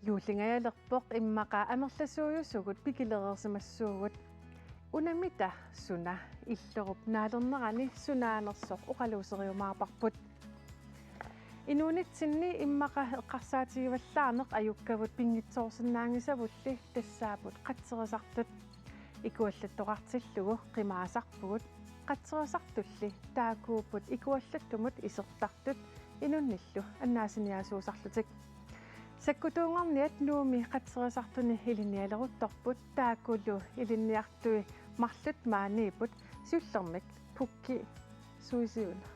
Luulingayalerpoq immaqa amerlasuuyusugut pikilereersimassuugut unamita suna иллеруп нааlernerani sunaanersoq uqaluuseriumaarparput inuunitsinni immaqa eqqarsaatigivallaarneq ajukkavut pingitsoorsinnaangisavulli tassaaput qatserisartut ikuallattoqartillugu qimaasarpugut qatserisartulli taakuuput ikuallattumut isertartut inunnillu annaasiniaasuusarlutik sakkutuungarniat nuumi qatserisartuni ilinialeruttorput taakkullu ilinniartui marlut maaniiput siullermik pukki suisiuna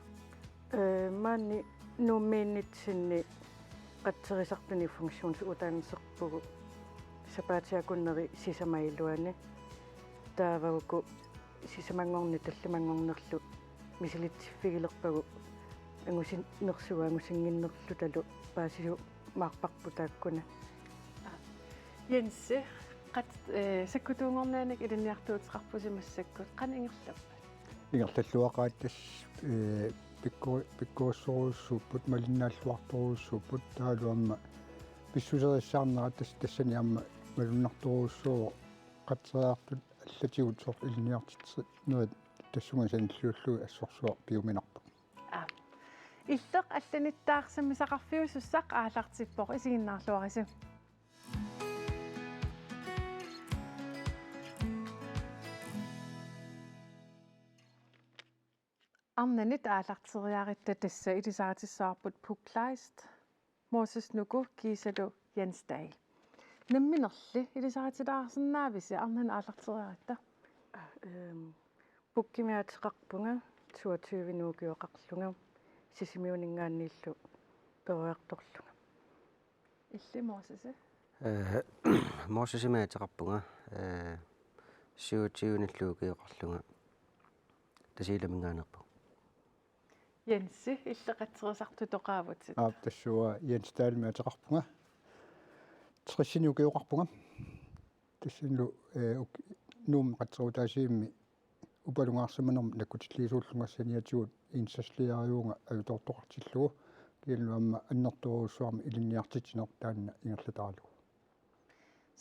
maanni nuummiinnitsinni qatserisartuni funktionsutaanserpugu sapaatiakunneri sisamailuani taavaguku sisamangorni tallimangornerlu misilitsiffigilerpagu angusinnersuangusinginnerlu talu paasisu maarparputaakkuna Jense qat sakkutuungornaanik iliniartuutiqarpusimassakkut qaningerlappa ingerlalluaqaattas pikkuussoruussuupput malinnaаллуарторуuссууппут тааluamma писсусериссаарнератас тассаниамма малуннарторуuссуу qatseриартут аллатигут сорт илниартитсит нуат тассунгасаниллууллуи ассорсуар пиуминарпа иллеq алланиттаарсамисақарфиусуссақ аалартиппоқ исигиннаарлуарису Arnanit aalarteriaaritta tassa ilisaatissаарput puklaist Moses nuku kiisalu Jens Dahl namminerli ilisaatilaarsennaavisi arnan aalarteriaaritta pukkimiaatiqarpunga 22 nuukiuqarlunga sisimiuningaanniillu peruartorlunga illi Moses Mosesimaatiqarpunga 27 nilluukiuqarlunga tasiilamingaanerpu Jensi illeqatserisartutoqaavutit тассуа Jens Dahl маатеқарпунга 30 нуукиуқарпунга тассинлу нуум qatserutaasiimmi упалунгаарсиманерм наккутиллиисууллунгассаниатигут инсаслиариуунга агутортоқартиллугу киаллуамма аннерторуусsuarmi илинниартитинер таанна ингерлатаарлугу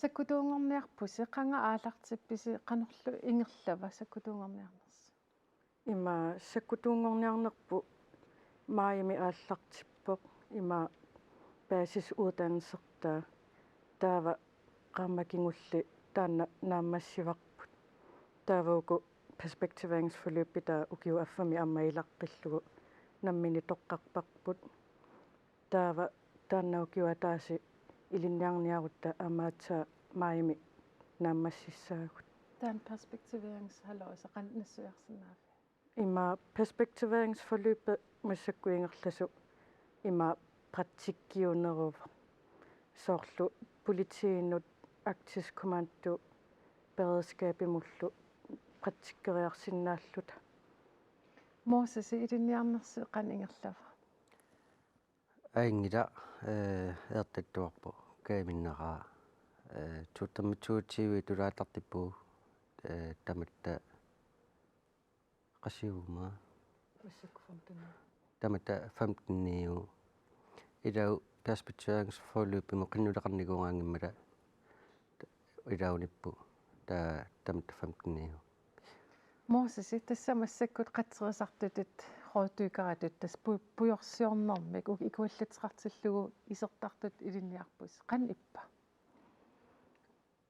sakkutuungorniarpusi qanga aalartippisi qanorlu ingerlava sakkutuungorniarners има саккутуунгорниарнерпу мааями ааллартиппоқ има паасис уутаансертаа таава qaammakingulli taanna naammassivaqput taavauku perspektiveringsforløbbi taa ukiu affami ammailaqqillugu nammini toqqarparput taava taanna ukiu ataasi ilinniarniarutta amaatsa maayami naammassissaagut taan perspektiveringshallorisa qannassuarsinnaaf има perspektiveringsforløbbi massakkuingerlasu има praktikkiuneruva soorlu politiinut arktisk kommando beredskabimullu praktikkeriarsinnaalluta Moses ilinniarnersi qaningerlava aingila eertattuarpu kaaminneraa tuuttammitsuutivi tulaatartippu tamatta qasiumaa tamatta 15 ilau perspektiveringsforløbbi qinnuleqarniguungaangimmala ilaunippu tamatta 15 Moses tassamassakut qatserisartutut rootuikaratut tas pujorsiornermik ikuallatseqartillugu isertartut ilinniarpus qan ippa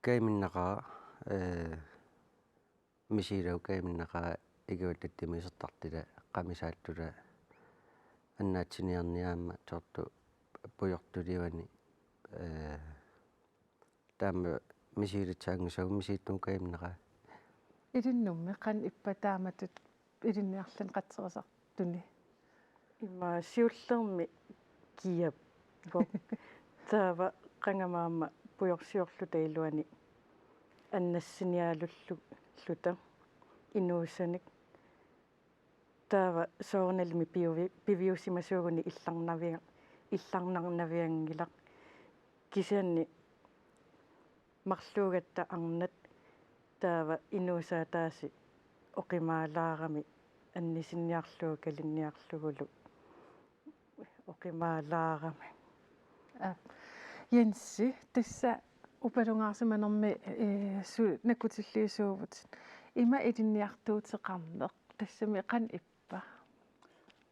kaaminneraa misiilau kaaminneraa iguallattimi isertartila qamisaattula annaatiniarniaamma tortu pujortuliuani taamma misiilitsaangisagu misiittum kaaminneraa ilinnummi qan ippa taamatut ilinniarlan qatserisartuni има сиуллерми киап таава qangamaamma pujorsiorluta iluani аннассиниалуллу лута инуусаник таава соорналми пивиусимасуугуни илларнарнавиангилақ кисианни марлуугатта арнат таава инуусаатааси оқимаалаарами аннисинниарлуга калинниарлугулу оқимаалаарами Jensi tassa upalungaarsimanermi su nakkutilliisuuvut ima ilinniartuuteqarneq tassami qan ippa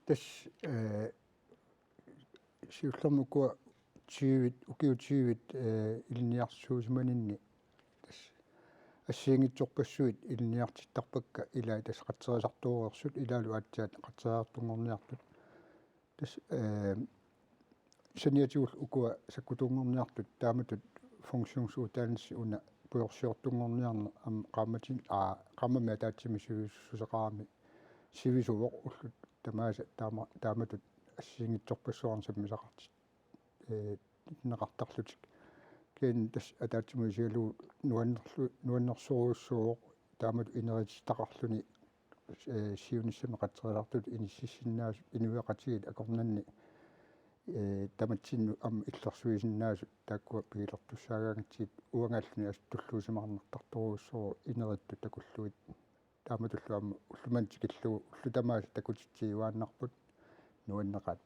тас сиуллэрмукуа 20 укиутиивит илниарсуусманинни тас ассиингитсорпассуит илниартиттарпакка илаа тас қатсерисартуурерсут илаалу аатсаат қатсераартунгорниартут тас саниатигул укуа саккутунгорниартут тааматут функционсуутаанисси уна пуйорсиортунгорниарна ам qaammatin qaamma таатсими сивиссусеқарами сивисувоқ уллут тамааса тааматут ассиингитсорпассуарнсамми сақартит неқартарлутик кен тас атаатсимуисиалуу нуаннерсуруссууоқ таамат инеритистақарлуни сиуниссами қатсерилартут иниссиссиннаасу инуеқатигит акорнанни таматсинну ам иллерсуисиннаасу тааккуа пигилертуссаагаагатсиит уангааллуни астуллуусимарнертарторуussоо инеритту такуллуит тааматуллу амма уллумантикиллугу уллутамааса такутитсиуааннарпут нуаннеқат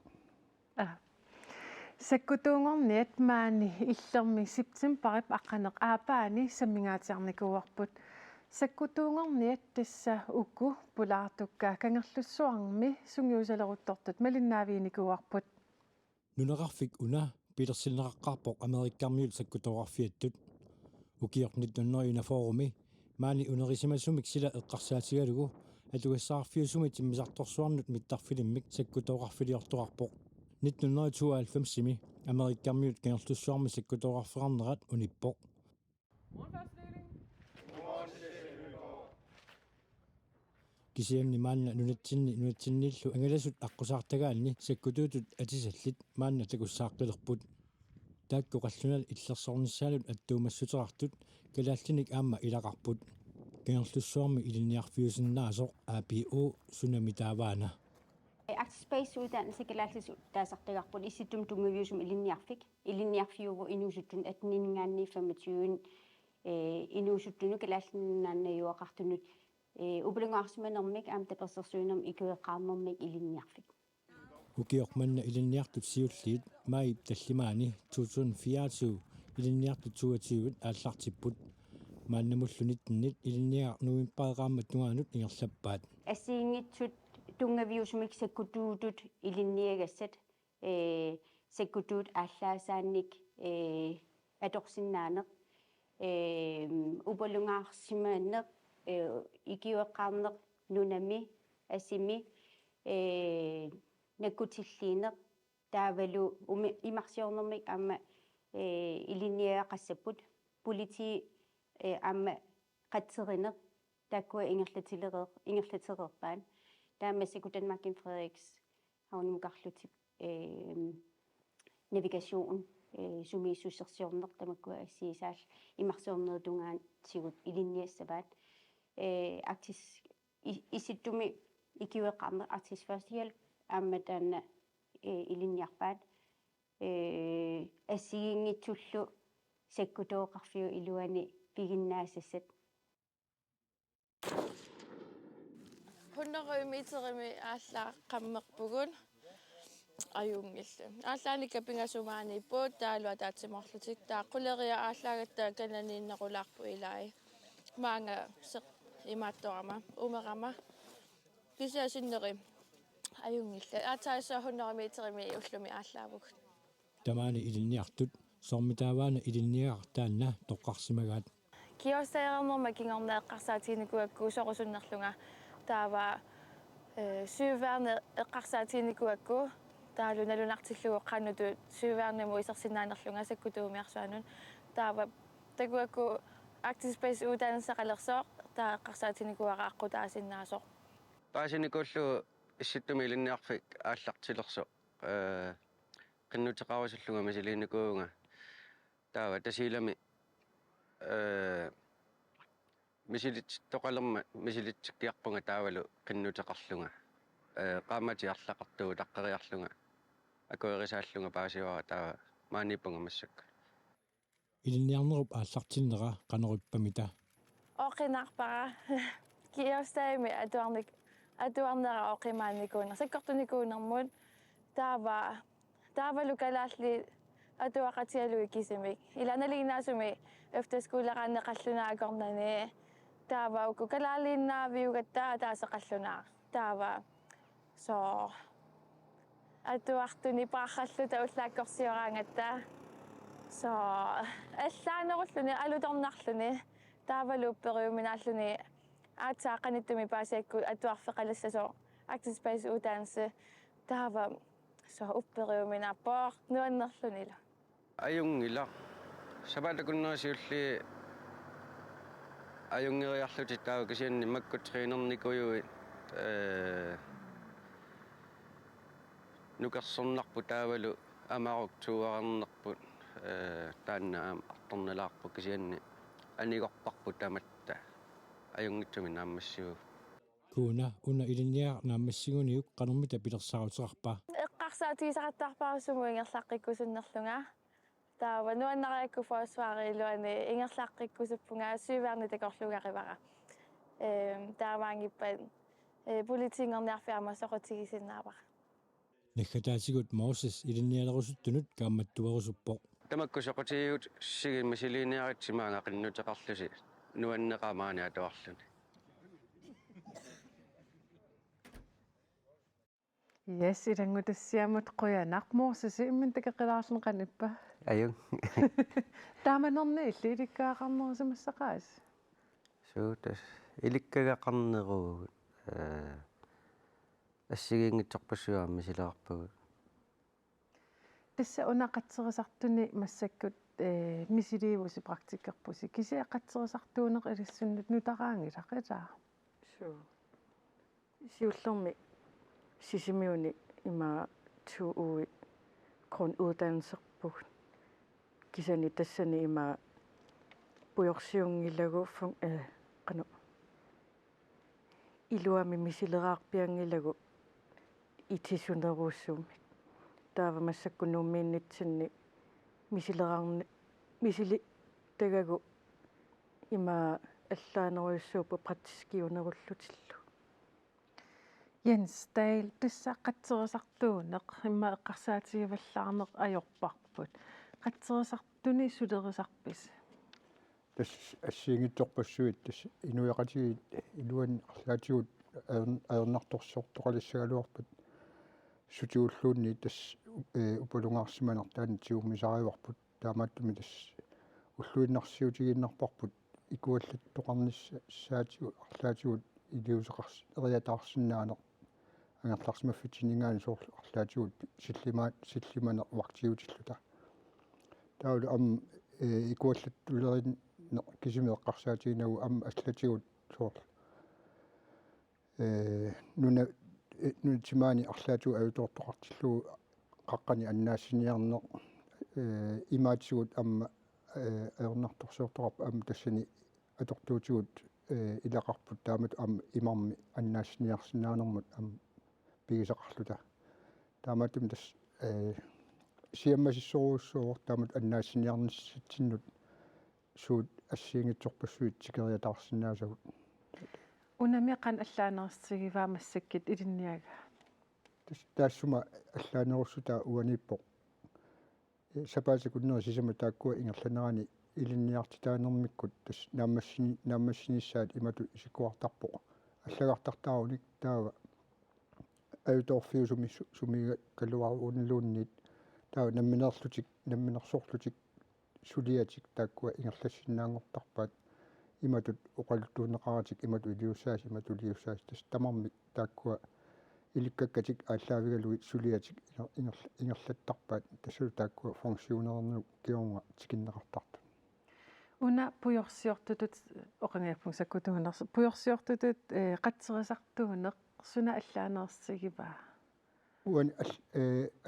саккутуунгорниат маани иллерми септемберип аққанеқ аапаани саммингаатиарникуарпут саккутуунгорниат тасса уку пулаартукка кангерлуссуарми сунгиусалеруттортут малиннаавиникуарпут нунеқарфик уна пилерсилнеқаққарпоқ америккармиул саккутоқарфиаттут укиорнит нуннериуна форуми маани унерисимассумик сила эққарсаатигалугу алугассаарфиусуми тиммисарторсуарнут миттарфилиммик саккутоқарфилиортоқарпоқ 1992-сими америккармиут кангерлуссуарми саккутоқарфеқарнерат униппоқ кисианни маанна нунатсинниллу ангаласут аққусаартагаанни саккутуутут атисаллит маанна такуссааққилерпут тааккоқаллунал иллерсорниссаалут аттуумассутерартут калааллиник аама илақарпут кангерлуссуарми илинниарфиусиннаасоқ APO сунами тааваана Aktiespace-uddannelse kalaallis taasartagarput issittum tungaviusum ilinniarfiugu inuusuttun atningaanni 25 inuusuttunnu kalaallinnaannajuaqartunut upalungaarsimanermik aamta persersuunerm ikueqqaarmermik ilinniarfik укиорманна илинниартут сиуллиит маип таллимаани 2024 илинниартут туатиугут ааллартиппут мааннамуллунитнит илинниар нуимпаеқаама тугаанут ингерлаппаат ассиингитсут tungaviusumik sakkutuutut ilinniagassat sakkutuut ааллаасаанник аторсиннааneq upalungaarsimaanneq икиуэqqaarneq нунами асими наккутиллиинеq таавалу имарсиорнэрмик аама илинниаақассаппут полити аама қатсеринеq таккуа ингерлатилеқерпаан таамассаку Danmarkin Frederiks havnumuqarlutik navigation sumisussersiorneq tamakku assiisaal imarsiornertungaan sigut ilinniassavaat aktis isittumi ikiueqqarne aktis first hjælp aamataanna ilinniarpaat assigiingitsullu sakkutooqarfiu iluani piginnaasassat hunneruymiiterimi ааллаа qammerpugun ajungillu ааллааникка пингасумаанииппут таалуа таатсиморлутик тааққулериа ааллаагатта кананииннерулаарпу илаи маанга сеқ имаатторама умерама кисиасиннери ajungillu аатаасаа hunneruymiiterimi уллуми ааллаавук тамаани илинниартут сормитааваана илинниаартаанна тоққарсимагаат киосаернерма кингорнеэққарсаатиникуакку сорусуннерлунга таава сювэрне эққарсаатиникуакку таалу налунартиллугу қаннуту сювэрнему исерсинаанерлунга саккутуумиарсуанун таава такуакку Actispace уутаанссақалерсоо таа эққарсаатиникуара аққутаасиннаасоо паасиникуллу исситтуми илинниарфик ааллартилерсо qinnuteqarusulluga masiliinikуунга таава тасилами мисилит тоқалерма мисилитсиккиарпунга таавалу qinnuteqarlunga qaamatiарлақартуу таққериарлунга акуерисааллунга паасиуара таава мааниппунга массакка илинниарнеруп ааллартилнера qanеруппамита оқинаарпара киостаими атуарнера оқимааникуунер саккортуникуунермут таавалу калаалли атуақатиалуи кисимик иланалигнаасуми эфтэскуулеқаанеқаллунаакорнани таава уку калаалииннаавиугаттаа таасеқаллунаа таава со атуартуни паахаллута уллааккорсиораангатта со аллаанеруллуни алуторнарлуни таавалууппериуминааллуни аатсаақаниттуми паасиакку атуарфеқалассасо active space uddannelse таава со уппериуминаппоор нуаннерлунила ajungila сапатакуннерасиулли ajunngeriarluti taavu kisianni makkutriinernikuyui nukersornarpu taavalu amaruqtuuarernerput taanna artornalaarpu kisianni anigorparpu tamatta ajungitsumi naammassiu kuuna una ilinniaq naammassiguuniuk qanermita pilersarutiqarpa эққарсаатигисақаттарпаарсуму ингерлаққиккусуннерлунга таава нуаннариакку фосфаарилуани ингерлаққиккусуппунга сюверни такорлугаривара тааваангиппат политингерниарфиамассоқутигисиннаавара наггатаатигут Moses ilinnialerusuttunut kaammattuerusuppoq тамаккусоқутигиут сигиммасилиниаритсимаанга қиннутеқарлуси нуаннеқамаани атуарлуни Yes, irangutassiamut quyanaq Moses immin takeqilaarsun qanippa. ajung Taamanerni illiilikkaaqarnerusamassaqaas. suutas ilikkagaqarnerugut ассигингитсорпассуаамми силаарпагут Tassa unaqatserisaartuni massakkut misiliivusi praktikkerpusi kisiaqatserisaartuuneq ilissunnut nutaraangilaqilaa. So siullormi sisimiuni ima tuui grunduddannelserput kisani tassani ima pujorsiungilagu qanu iluami misileraarpiangilagu itisuneruussuumi taava massakkunuummiinnitsinni misili tagagu ima allaaneruissuupu pratiskiunerullutillu Jens Dahl tissaqqatserisartuuneq imma eqqarsaatigivallaarneq ajorparput qatserisartuni sulerisarpis тас ассиингитсорпассуит тас инуяқатигит илуан арлаатигут аернарторсортоқалиссагалуарпат сутиуллуунни тас упалунгаарсиманертаани тиуммисариварпут таамааттуми тас уллуиннарсиутигиннарпарпут икуаллат тоқарнисса саатигу арлаатигут илиусеқарс эриатаарсинаанеқ ангерларсимаффитинингаани соорлу арлаатигут силлимана вактиутиллута таулу ам икуаллаттулерин кисимеэққарсаатигинагу ам аллатигут соорлу нуна нутимаани арлаатигу авитортоқартиллугу қаққани аннаассиниарнеқ имаатсигут амма аернарторсуортоқарпа ам тассани атортуутигут илақарпут таамат ам имарми аннаассиниарсинаанермут ам пигисақарлута таамааттум тас сиаммасиссоруussуувор таамат аннаассиниарниссатсиннут суут ассиингитсорпассуит сикериатаарсинаасагут unamiqan allaanerissagivaamassakkit ilinniaga тас таассума аллаанеруссута уаниппоқ сапаасакуннери сисама тааккуа ингерланерани илинниартитаанермиккут тас нааммассиниссаат имату исиккуартарпоқ аллагартартааруник таава ауторфиусуми сумига калуарунлуунниит таава намминерсорлутик сулиатик тааккуа ингерлассиннаангортарпаат иматут оқалуттуунеқаратик имату илиуссаас имату лиуссаас тас тамармик тааккуа иликкаккатик ааллаавигалуи сулиатик ингерлаттарпаат тассу тааккуа функционернук киорнга тикиннеқартарту una pujorsiortutut oqangiapпун саккутуунерс pujorsiortutut qatserisartuuneq suna allaanerissagivaa уани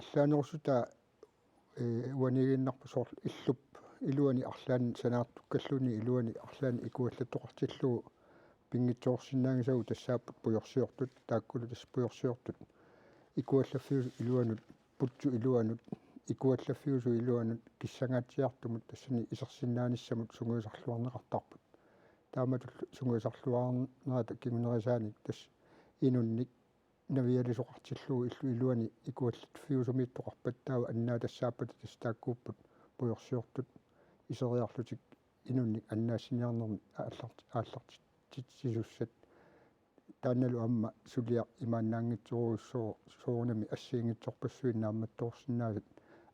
аллаанерусута уанигиннарпу соорлу иллуп илуани арлаан санаартуккаллуни илуани арлаан икуаллаттоқартиллугу пингитсоорсинаагисагу тассааппут пujorsiortut тааккулу тас pujorsiortut икуаллаффиус илуанут путсу илуанут икуаллаффиусу илуанут киссангаатсиартумут тассани исерсиннааниссамут сунгуисарлуарнеқартарпут тааматуллу сунгуисарлуарнерата кимунерисааник тас инунник navialisuqartilluu iluani ikuallat fiusumiittoqarpat taava annaa tassaappat tastaakkuupput puyorsiortut iseriarlutik inunnik annaassiniarnermi aallartitsisussat таанналу амма сулиа имааннаангитсуруйуссоо соорнами ассиингитсорпассуиннаамматтоорсинаасут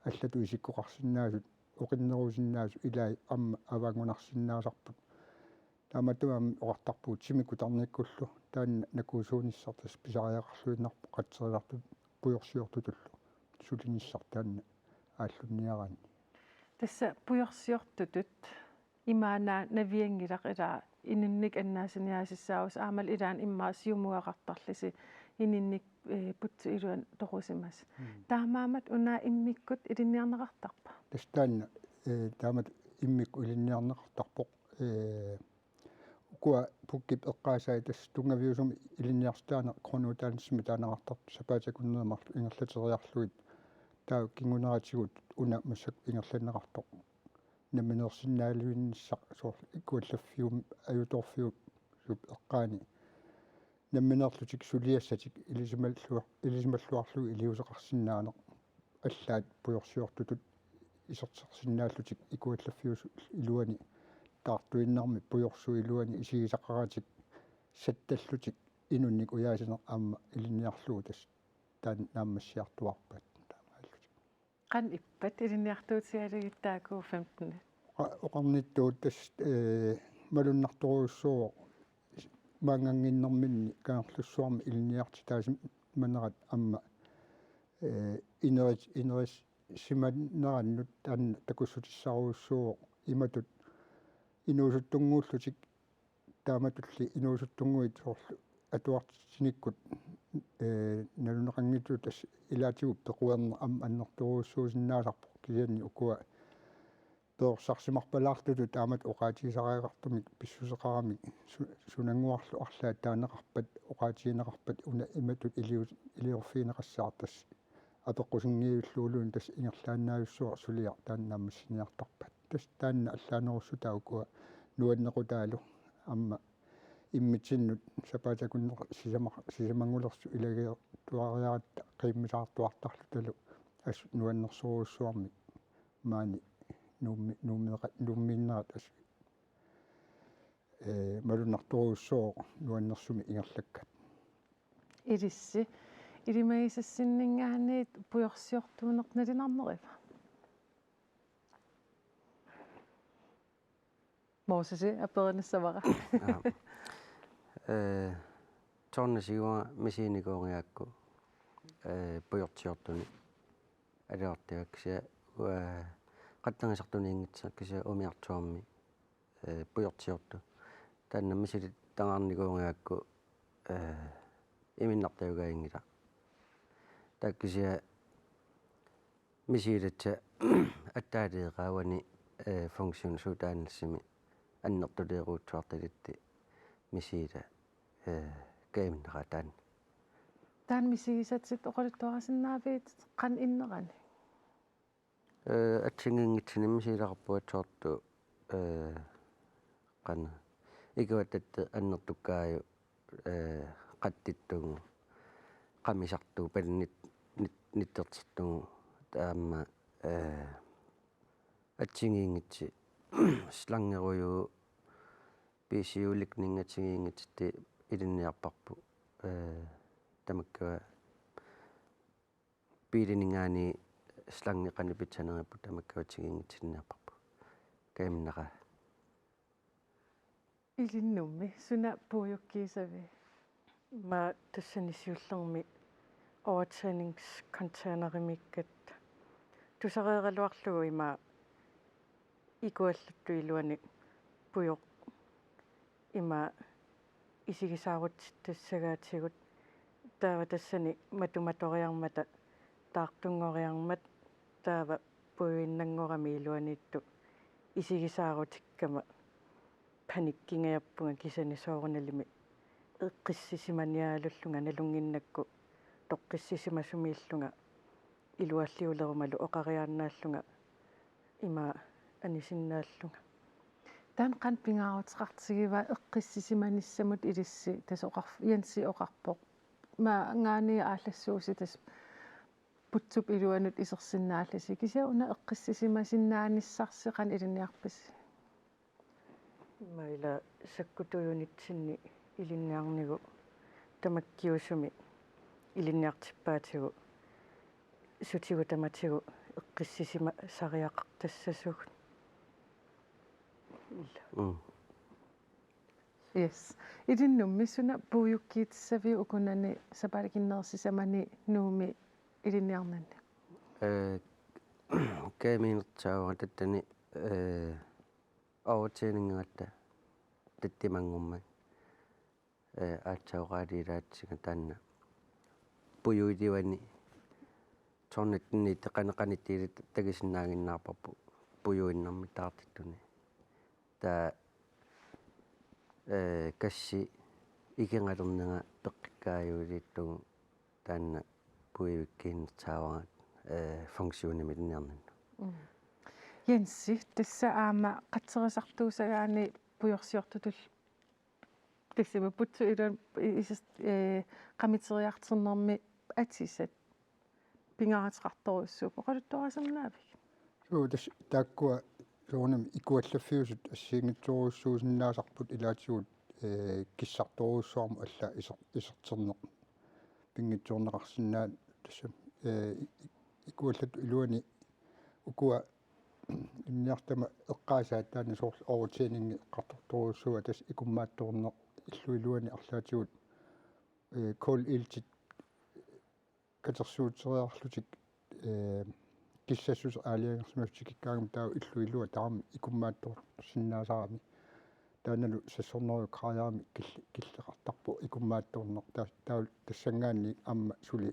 аллату исиккоқарсинаасут оқиннерусиннаасу илаи амма аваангунарсинаасарпут тааматуам оqartarpuut симикутарниккуллу таанна накуусууниссартас писариақарлуиннарпо қатсерилартут пуйорсиортутуллу сулиниссар таанна ааллунниараани тасса пуйорсиортутут имаанаа навиангилақ илаа ининник аннаасиниаасиссаавус аамал илаан иммаа сиумуақартарлиси ининник путсу илуан торусимас таамаамат унаа иммиккут илинниарнеқартарпа тастаанна таамат иммикку илинниарнеқартарпоқ куа пуккип эққаасаа тас тунгавиусум илинниарстаана кронутаанссими таанеқартар сапаатакуннермарлу ингерлатериарлуит таа кингунератигут уна массак ингерланеқартоқ наминерсиннаалуиннссақ соор иккуаллаффиум аюторфиуп суп эққаани намминерлутик сулиассатик илисималлуарлу илиусеқарсинаанеқ аллаат пуйорсиортутут исертсерсинааллутик икуаллаффиус илуани таартуиннарми пуйорсу илуани исигисақаратик сатталлутик инунник уяасинеқ аама илинниарлуу тас таан нааммассиартуарпат таамааллутик қан иппат илинниартуутсиалагиттаакуу 15 оқарниттуут тас малуннарторуйуссоо маангангиннэрминни каарлуссуарми илниарти тааси манерат амма инерис симаннераннут таанна такуссутиссаруйуссуу иматут инуусуттунгууллутик тааматулли инуусуттунгуит соорлу атуартиниккут налунеқангиту тас илаатигуп пеқуернер ам аннерторуйуссуусиннаасарпо кисианни укуа персарсимарпалаартуту таамат оқаатигисариақартумик писсусеқарамик сунангуарлу арлаат таанеқарпат оқаатигинеқарпат уна иматут илиорфинеқассаартас апеққусингиуллуулуун тас ингерлааннаависсуа сулиар тааннааммассиниартарпат тас таанна аллаанерусутаукуа нуаннеқутаалу амма иммитсиннут сапаатакуннеқ сисамангулерсу илагиа туариаратта қиммисаартуартарлу талу ас нуаннерсуруссуарми маани нумминнерат ас малуннарторуйуссоо нуаннерсуми ингерлаккат илисси илимагисассиннингаанниит пуйорсиортуунеқналинарнерива Moses апернассавара торнасигуа мисиникориаакку пуйортиортуни алиартиаксиа qattangisartuniingitsa kisia umiartuarmi pujortiortu taanna misilit tangarnikuungaakku iminnartaugaingila takkisia misilatsa attaaliiqaawani function suutaannassimi annertuleeruutsuartalitti misila kaimnera taan misigisatsit oqalittuarasinnaavit qan innerani атсингингитсини мисилақарпуатсоорту қана икуаттатте аннертуккааю қаттиттугу қамисартуу палнит ниттертертугу таама атсингингитси слангеруйу писиуликнингатсигингитсти илинниарпарпу тамаккава пилинингаани slange qanipitsanerippu tamakkautigiingitsinnaapparpu kaimnera ilinnummi suna puujukkiisavi ma tassanisiullermi overtræningscontainerimikkat tusareeraluarlugu ima ikuallattu iluani pujoq ima isigisaarut tassagaatigut taava tassani matumatoriarmata taartungoriarmat taava puinnangorami iluanittu isigisaarutikkama panikkingaappunga kisani soorunalimi eqqissisimaniaalulluga nalunginnakku toqqissisimasumillunga ilualliulerumalu oqariaannaallunga ima anisinnaallunga tan qan pingaarutiqartigiva eqqissisimanissamut ilissi tasoqar yansi oqarpoq ma ngaani aallassuusi tas putsup iluanut isersinnaallasi kisia una eqqissisima sinnaanissarseqan iliniarpis maila sakkutuyunitsinni ilinniarnigu tamakkiusumi ilinniartippaatigu sutigu tamatigu eqqissisima sariaqartassasugut yes ilinnummi suna puuyukkiitissavi ukunani sapalikinneersisamani nuumi ilinniarnanni kamiinertsaava tattani overtræningatta tattimangumman aatsauqaaliilaatsiga taanna puyuiliwani tornatni teqaneqanittiili tagisinnaanginnaarparpu puyuinnarmi taartittuni taa kassi ikingalernga peqqikkaayuiliittugu taanna puyuikkiinnertsaavagat funktionimilniarnannu Jensi tassa aama qatserisartuusagaani pujorsiortutul tassima putsu iluan qamiteriarternermi atisat pingaratqartoruissuup oqaluttorasernaavik Suutas taakkua suunam ikuallaffiusut assiingitsoruissuusinnaasarput ilaatigut kissartoruussuarmu alla iserterneq pingitsuorneqarsinnaa tassa ikuallatu iluani ukua inniartama eqqaasaat taana soorl overtræningi qartortoruussua tas ikummaattorneq illuiluani arlaatigut kol iltit katersuuteriarlutik kissassus aaliangersimaffsikikkaangam taa illuilua taarmi ikummaattorsinnaasarami taanalu sassorneriu kraajarami killeqartarpu ikummaattorneq taa tassangaanni amma suli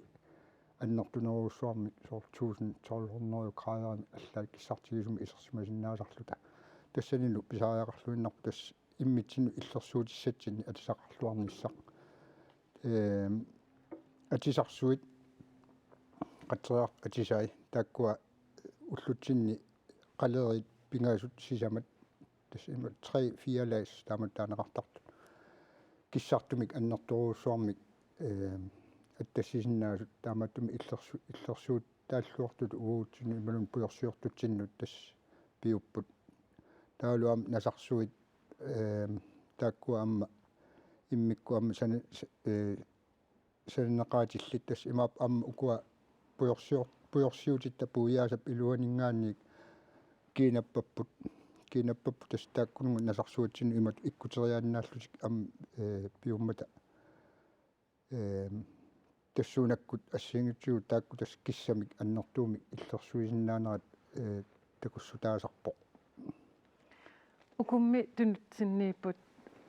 аннартунеруссуарми соор 1200 градерами аллаа киссартигисуми исерсимасиннаасарлута тассанилу писаариақарлуиннарпу тас иммитсину иллерсуутиссатсини атисақарлуарниссақ атисарсуит қатсериар атисай тааккуа уллутсинни қалерит пингаасут сисамат тас има 3-4 лаас таамат таанеқартарту киссартумик аннерторуусsuarмик аттассисиннаасут таамааттуми иллерсуут тааллуартут уутсини ималун пуйорсиортутсиннут тас пиуппут таалуам насарсуит тааккуамма иммиккуамма саннеқаатиллит тас имаап амма укуа пуйорсиутитта пуяасап илуанингаанник кинаппаппут тас тааккунугу насарсуутсини имат иккутериааннааллутик ам пиуммата тассуунаккут ассиингитсигу таакку тас киссамик аннертуумик иллерсуисиннаанерат такуссутаасарпо укумми тунутсиннииппут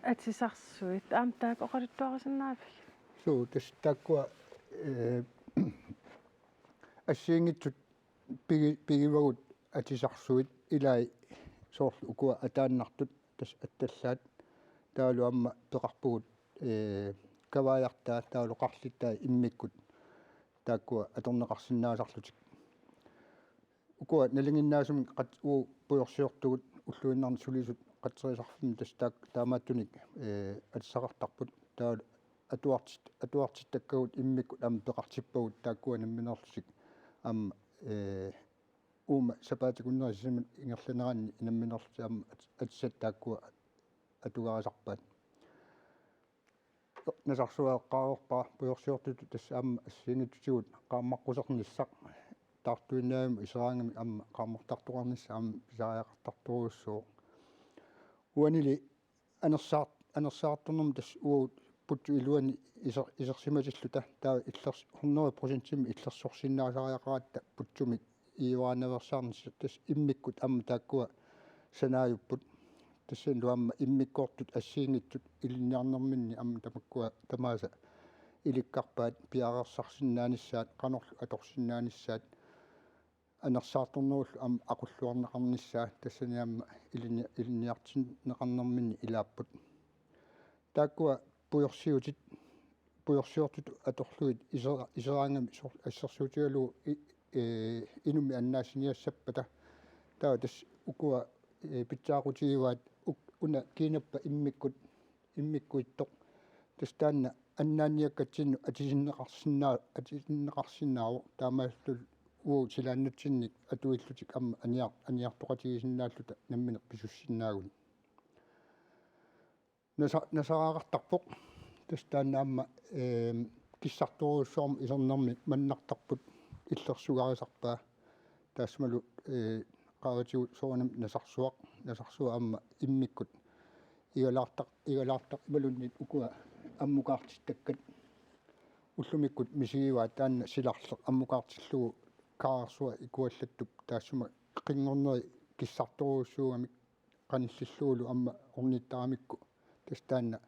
атисарсуит аамтаак оқалуттуарисиннаавик суу тас тааккуа ассиингитсут пигивагут атисарсуит илай соорлу укуа атааннартут тас атталлаат таалу амма пеқарпугут каваяртаа таалоқарлиттаа иммиккут тааккуа аторнеқарсинаасарлутик укуа налингиннаасуми қат уу пуйорсиортугут уллуиннарни сулисут қатсерисарфими тас таамааттуник атсақартарпут таа атуартит таккагут иммиккут ам пеқартиппагут тааккуа намминерлусик ам uuма сапаатикуннерисимат ингерланеранни инамминерлути ам атсат тааккуа атугаасарпаат насарсуаэққарорпаа пуйорсиортуту тасса амма ассиингитсигут qaammaqqusernissaq taartuinnaami iseraangami amma qaammartartuqarnissa amma pisariaqartarturuussuu uanili anersaartornermi tass uut puttu iluani isersimatilluta taa illers 100% illersorsinnaasariaqaraatta putsumik iuaaneversaarnissa tass immikkut amma taakkua sanaajupput tassan luamma immikkoortut assiingittut ilinniarnerminni amma tamakkua tamaasa ilikkarpaat piarersarsinnaanissaat qanorlu atorsinnaanissaat anersaartornerullu am aqulluarneqarnissaa tassani amma ilinniartinneqarnerminni ilaapput taakkua pujorsiortut atorluit iseraangami assersuutigalu inumi annaassiniassapata taa tass ukua pitsaaqutigivaat una kiinappa immikkuittoq tastaanna аннаанниаккатсинну атисиннеқарсинааво таамааллу уу силааннатсинник атуиллутик амма аниартоқатигисиннааллута намминеқ писуссиннаагуни насараақартарпоқ тастаанаамма киссарторуссуарма исернэрми маннартарпут иллерсугарисарпаа таассмалу qaavatigut soonam nasarsuа амма иммиккут игалаартақ ималуннит укуа аммукаартиттаккат уллумиккут мисигиваа таанна силарлеқ аммукаартиллугу каарсуа икуаллаттуп таассума қингорнери киссарторуссуугамик qanillillуулу амма орниттарамикку тастаанна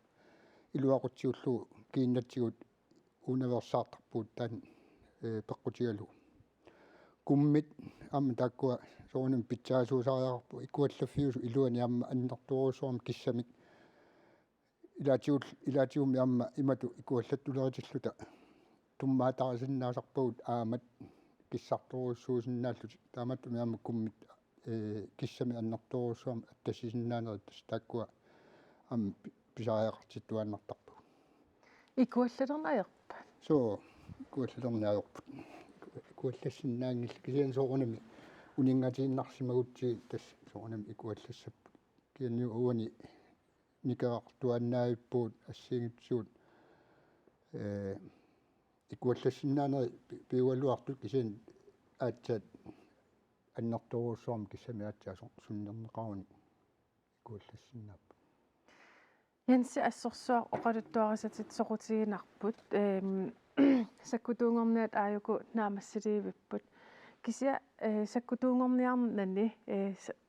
илуақутсиуллугу кииннатсигут унаверсаартарпуут таан пеққутигалу куммит амма тааккуа соонам питсаасуусариарпу икуаллаффиусу илуани амма аннэрторуусуарма киссамик илаатиумми амма имату икуаллаттулеритиллута туммаатарисиннаасарпагут аамат киссарторуссуусиннааллути тааматтуми амма куммит киссами аннэрторуусуарма аттассисиннаанерит тааккуа амма писариақартиттуаннартарпу икуаллалернаерпа соо икуаллалернаерпут икуаллассиннаангил кисиан соорунами унингатииннарсимагутси тас соорунами икуаллассаппут кианниу уани никеқартуаннаавиппуут ассигитсуут икуаллассиннаанери пиуалуартут кисиан аатсаат аннэрторуусуарма киссами аатсаасо суннернеқарани икуаллассиннааппу янси ассорсуар оқалуттуарисатит соқутигинарпут саккутуунгорниат ааюку наамассиливиппут кися саккутуунгорниарнани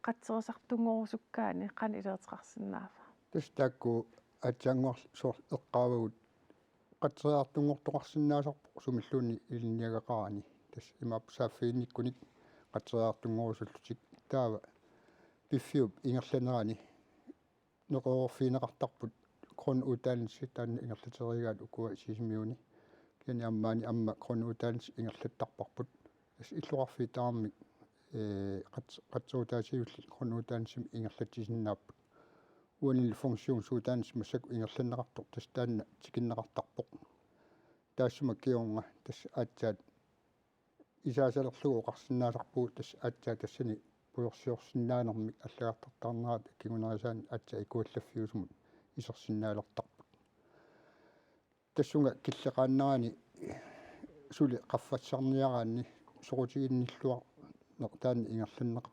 қатсерисартунгорусуккаани қан илеэртеқарсинаафа тастаакку аатсаангуар соор эққаавагут қатсериартунгортоқарсинаасарпо сумиллуни илинниагақарани тас имаапсааффиинниккуник қатсериартунгорусуллутик таава пиффиуп ингерланерани неқорфиинеқартарпут крон утаанси таанна ингерлатеригаат укуа сисимиуни киани аммаани амма крон утаанси ингерлаттарпарпут ас иллуарфи таарми қатсуутаасиулли крон утаансим ингерлатсисиннааппут уанил функцион суутаанс массаку ингерланнеқартор тастаанна тикиннеқартарпоқ таассума киорнга тас аатсаат исаасалерлугу оқарсинаасарпуу тас аатсаа тассани пуерсиорсинаанермик аллагартартаарнерат кигунерисаан аатса икуаллаффиусумут исерсинаалертарпут тассунга киллеқааннерани сули qaffассарниараанни сорутигинниллуар нертаани ингерланнеқ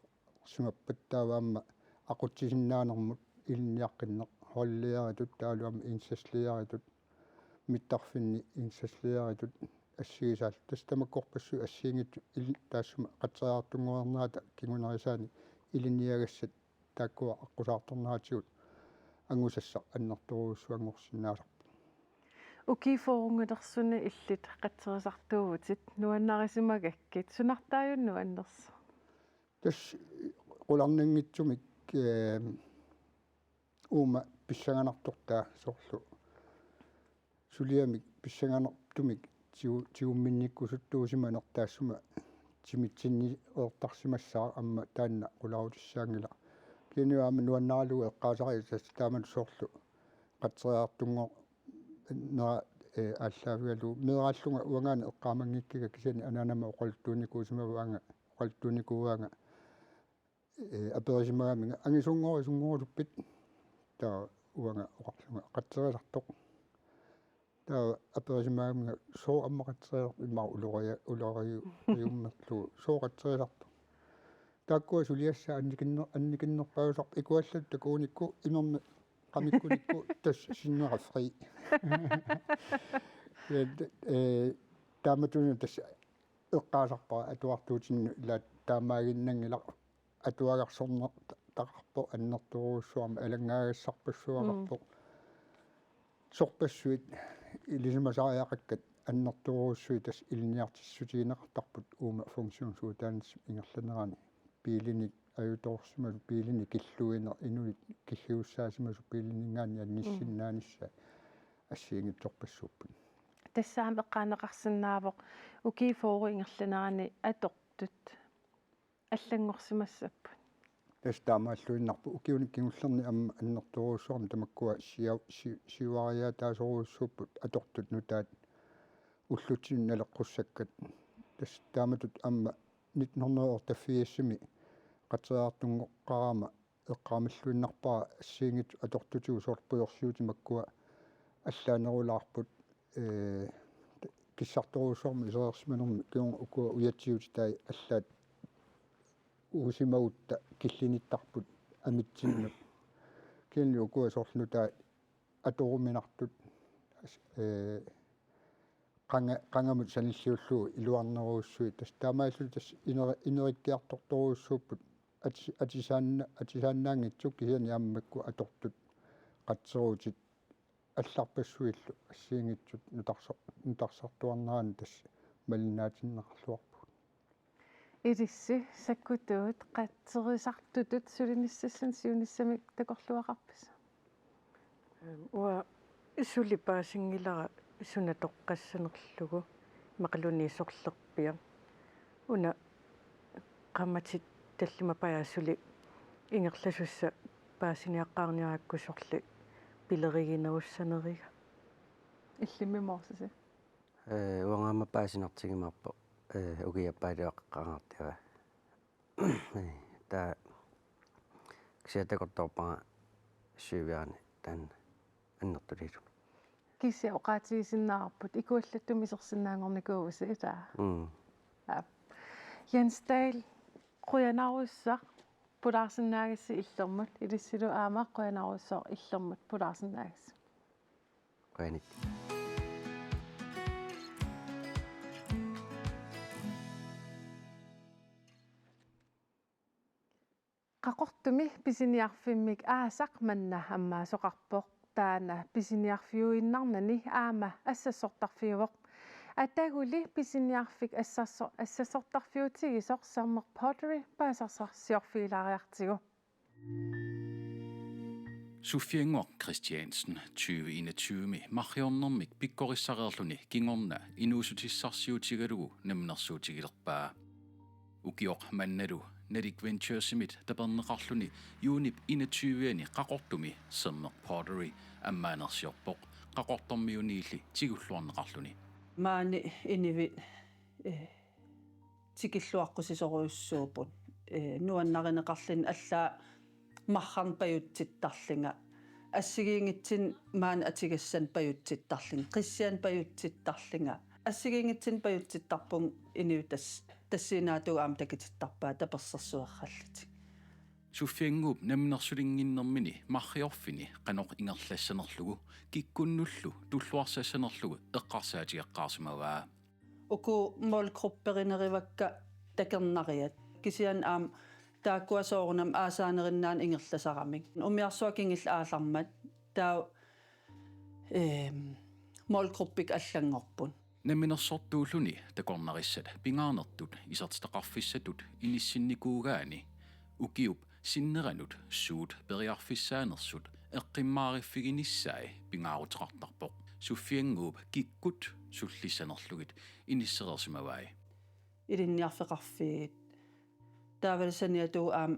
сумаппаттааваамма aqutsisinnaanermut илниаққиннеқ холлиаритут таалуам инсаслиаритут миттарфинни инсаслиаритут ассигисаал тастамаккорпассу ассиингитсу таассума қатсериартунгуернаата кигунерисаани илинниагассат тааккуа аққусаарторнаатигут ангусасса аннэрторуussуангорсинаасарпу укифорунгилерсуни иллит қатсерисартуувутит нуаннарисимагаккит сунартааюнну аннерсо тас qulарнангитсумик уума писсаганартортаа соорлу сулиамик писсаганартумик тиумминниккусуттуусиманертаассума тимитсинни еэртарсимассаа амма таанна qularutissaangila киниуаама нуаннаралугу эққаасари тааман соорлу қатсериартунгоо нера ааллаавигалу мерааллунга уангаана эққаамангиккига кисани анаанама оқалтууникуусимаваанга оқалтууникууаанга аперисимагаминга ангисунгорисунгорулуппит таа уанга оқарлунга қатсерисартоқ таа аперисимагаминга соо амма қатсерисар иммаа улориуммерлу соо қатсерисарто тааккуа сулиасса анникиннерпаусарп икуаллат такууникку имерми qamikkunikku tas sinnerafri taamatunu tas eqqaasarpara atuartuutinnu ila taamaaginnangila atuagarsorner taqarpo annerturuussuarma alangaaгассарпассуақарпо сорпассуит илисимасариақаккат аннэртуруussui tas илниартиссутигинеқартарпут уума функцион суутаанис ингерланерани пиилиник аюторсимасу пиилини киллуинер инуит киллиуссаасимасу пиилинингаани анниссиннаанисса ассиингитсорпассууппут тассаам эққаанеқарсинаавоқ укифоору ингерланерани атортут аллангорсимассаппут тастаамааллуиннарпу укиуник кигуллерни амма аннэрторуусуарми тамаккуа сиуариа таасоруussууппут атортут нутаат уллутсин налеққуссаккат тастааматут амма 1984-ми qateriartungoqqarama eqqaamilluinnarpara assiingit atortutugu soorpujorsiutimаккуа аллаанерулаарпут киссарторуусуарми исеерсиманерми киунга укуа уятсиути таи аллаат уусимагутта киллиниттарпут амитсиннут киинни укуа соорлнутаа аторуминартут qangamut sanilliullugu iluarneruussui tastaamaalluli tas inerikkiartortoruussuupput атисааннаангитсук кисиани ааммакку аторtut qatseruutit алларпассуиллу ассиингитсут нутарсартуарнерани тас малиннаатиннеқарлуарпу илисси саккутуут qatserisartutut sulinissallan siunissamik takorluaqarpisa уа исули паасингилара сунатоққассанерлугу мақалуниисорлерпиа уна qammatit таллима паяасули ингерласусса паасиниаққарниараккусорли пилеригинеруссанерига иллиммимоорсиси уангаама паасинартигимарпо угиаппаалиаққарнартива та ксиатакорторпара сювиарни таан аннертулилу кися оqaatigisиннаарпут икуаллаттуми серсиннаангорникууси таа Jens Dahl quyanarussaa pulaarsinnaagissi illermut ilissilu aama quyanarussaa illermut pulaarsinnaagissi quyanit qaqortumi pisiniarfimmik aasaq manna ammaasoqarpoq taana pisiniarfiuinnarnani aama assassortarfiuvoq атагули писиниарфик ассасsortarfiutigisor саммер pottery паасарсарсиорфилаариартигу Sufienguaq Christiansen 2021 marriornermik pikkorissaqerluni kingorna inuusutissarsiutigalugu namnersuutigilerpaa ukioq mannalu Nadik Venturesimit taperneqarluni yuunip 21-ani qaqortumi sammer pottery ammaanersiorpoq qaqortormiuniilli tigulluarneqarluni maani inivi tikilluaqqusisoriussuuput nuannarineqarlin allaa marran pajutittarlinga assigiingitsin maani atigassan pajutittarling qissian pajutittarlinga assigiingitsin pajutittarpun inivitas тассинаатуга аам такититтарпаа таперсерсуарраллати суффиангууп намнерсулингиннэрмини марриорфини каноқ ингерлассанерлугу киккуннуллу туллуарсассанерлугу эққарсаатиаққарсимаваа уку молкрупперинеривакка такернариат кисиан аам тааккуасоорунам аасаанериннаан ингерласарамик умиарсуакингилла аалармат таа молкруппик аллангорпун наминерсортууллуни такорнарissat пингаарнертут исертеқарфиссатут иниссинникуугаани укиуп синнеранут суут периарфиссаанерсут эққиммаариффигиниссаи пингаарутеқартарпоқ суффиангууп киккут суллиссанерлугит иниссерерсимаваи илинниарфеқарфигит таавалсаниатуу аам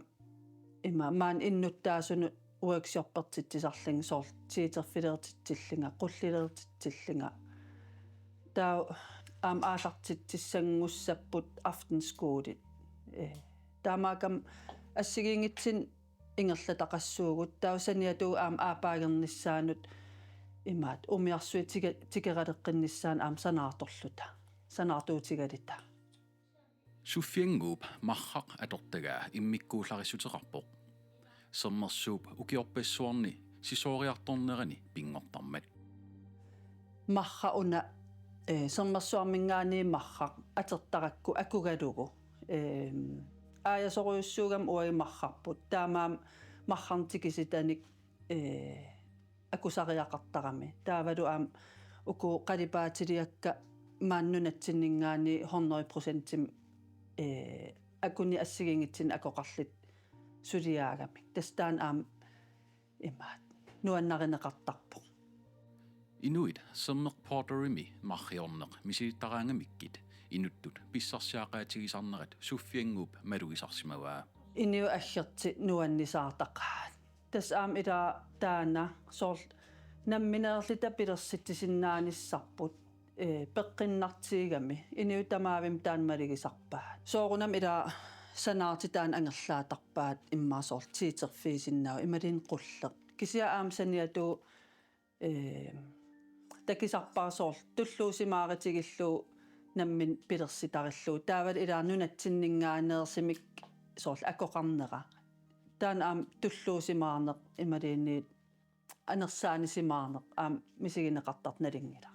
има маан иннуттаасуну уаксиорпертитсисарлинг соор тиитерфилеертитсиллинга қуллилеертитсиллинга таа аам аалартитсиссангуссаппут афтенскуулит таамаакам ассигиингитсин ингерлатақассуугут таусаниатуу аам аапаагерниссаанут имаат умиарсуи тикералеққинниссаан аам санаарторлута санаартуутигалита суффиангууп маррақ атортагаа иммиккуулларissутеқарпоқ сермерсууп укиорпассуарни сисоориарторнерани пингортармат марра уна сермерсуармингаани маррaq атертаракку акугалугу ааясоруйуссуугам уагимаррарпут таамаам маррантикиситаник акусариақартарами таавалу аам уку қалипаатилиакка мааннунатсиннингаани 100% акуни ассигингитсин акоқарлит сулиаагами тастаан аам имаат нуаннаринеқартарпо Inuit sammer potterimi marriorneq misilittaraangamikit inuttut pissarsiaqaatigisarnerat suffianguup malugisarsimavaa iniu asserti nuannisaartaqaat tas ila taana soorl nammineerlita pilersittisinnaanisarput peqqinnartiigami iniu tamaavim taanmaligisarpaat soorunam ila sanaartitaan angerlaatarpaat immaasoorl tiiterfiisinnau imalin qulleq kisia aamsaniatu takisarpaasoorl tulluusimaaretigillu nammin pilersitarillu taavat ilaarnunatsinninngaaneersimik soorl akoqarnera taan aam tulluusimaarneq imaliinniit anersaanisimaarneq aam misigineqartarnalingila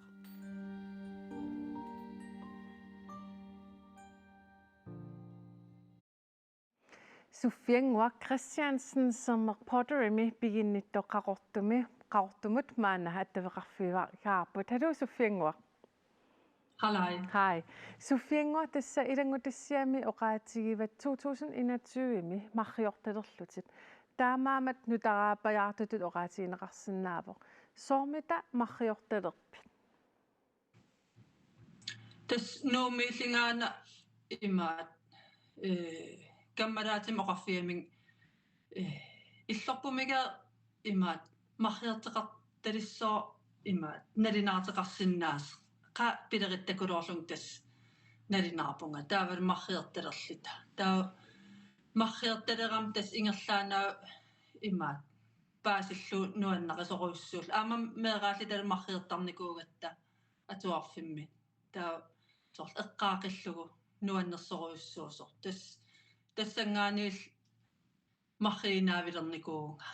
Suffiengua Christiansen som Potterimi qaortumut maana attaveqarfiva kaarput. Hallo Suffiengua. Hej. Suffiengua tassa ilangutissiami oqaatigivat 2021 marriortalerlutit. Taamaamat nutaraapajaartutut oqaatigineqarsinnaavoq. Soormita marriortalerpit. Tas nuumillingaana imaat kammaraatim oqarfiaming illorpumiga imaat marriarteqartalissoo imaat nalinaarteqarsinnaas qa pilerittakuluorlung tas nalinaarpunga taavat marriartalerlita taa marriartaleram tas ingerlaanaa imaat paasillu nuannaqasoruussuul aama meeraallital marriartarnikuugatta atuarfimmi taa soorl eqqaaqillugu nuannersoruussuusor tassangaaniil marriinaavilernikuunga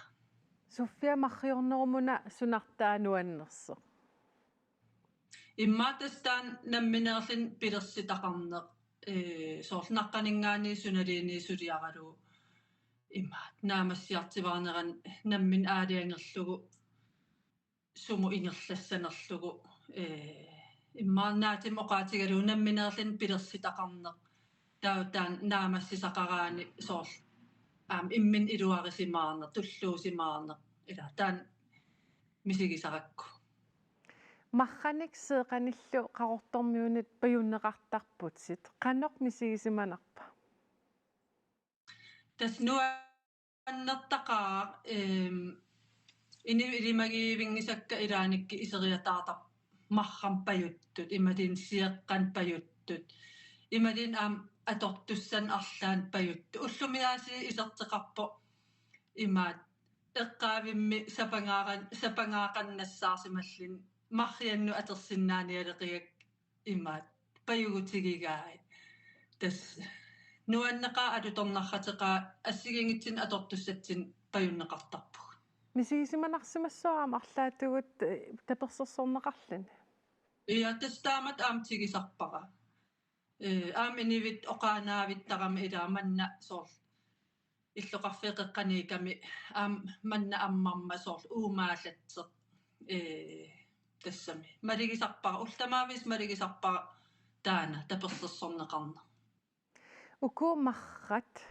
Suffia marriornerumuna sunartaa nuannerso. Immatastaan nammineerlin pilersitaqarneq soorl naqqaningaani sunaliini suliaralu immaat naamassiartivaarneran nammin aaliangerlugu sumu ingerlassanerlugu immaarnaatim oqaatigalu nammineerlin pilersitaqarneq tautaan naamassisaqaraani soorl immin iluarisimaarneq tulluusimaarneq ila taan misigisaqakku Marranik seeqanillu qaqortormiunit pajunneqartarputsit qanoq misigisimanarpa. Tas nuannertaqaa ilimagiivingisakka ilaanikki iseriataartar marram pajuttut imalin sieqqan pajuttut imalin atortussan arlaan pajuttu ullumiaasi iserteqarpo imaat eqqaavimmi sapangaaqannassaarsimallin marriannu atersinnaanialeqiak imaat pajugutigigaai tas nuanneqaa alutornarrateqaa assigingitsin atortussatsin pajunneqartarpu Misigisimanarsimassuaram arlaatugut tapersersorneqarlun. Ia tastaamat tigisarpara inivit oqaanaavittaqami ilaamanna soorl illoqarfiiqeqqaniikami manna ammarma soorl uumaallatseq tassami maligisarpara ultamaavis maligisarpara taana tapersersorneqarna Uku marrat